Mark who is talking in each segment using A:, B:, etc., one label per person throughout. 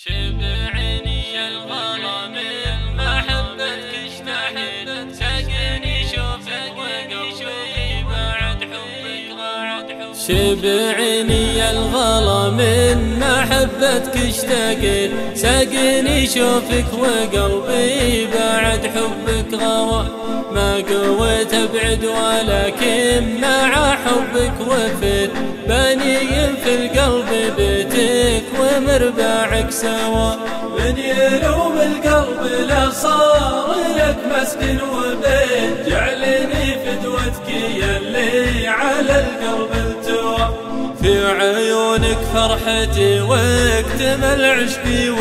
A: شبعني الغلا من محبتك اشتهيت ساقني شوفك وقلبي بعد حبك ضاعت. شبعني الغلا من محبتك اشتقيت ساقني شوفك وقلبي بعد حبك غوى. ما قويت ابعد ولكن مع حبك وفيت بني في القلب بيتك ومربعك سوا. من يلوم القلب لا صار لك مسكن وبيت جعلني فدوتك يلي على القلب التوى. في عيونك فرحتي واكتمل عشقي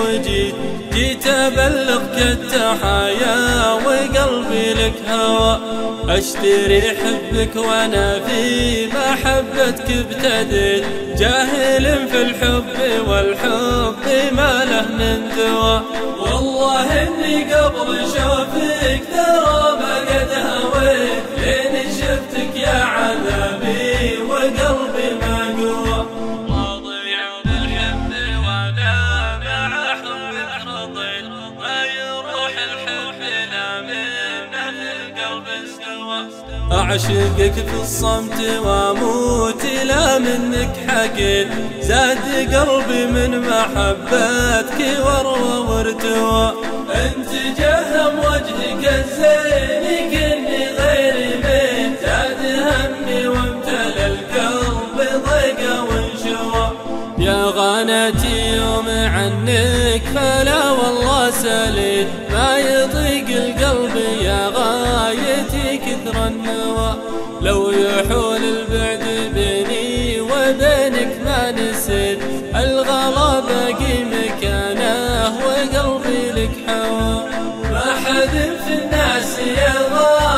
A: جيت ابلغك التحايا وقلبي لك هوى. اشتري حبك وانا في محبتك ابتديت جاهل في الحب والحب ما له من دوا. والله اني قبل شوفك ترى ما قد هويت لين شفتك يا عذابي وقلبي ما قوى. واضيع بالحب وانا مع حبك رضيت ما يروح الحب لا منه القلب استوى. أعشقك في الصمت وأموت لا منك حكيت زاد قلبي من محبتك وروى وارتوى. أنت جهم وجهك الزين كني غير من زاد همي وامتلى القلب ضيق وانشوى. يا غناتي يوم عنك فلا والله سليت ما يطيق القلب يا غايتي كثر النوى. لو يحول البعد بيني وبينك ما نسيت الغلا باقي مكانه وقلبي لك حوى. ما حد في الناس يرضى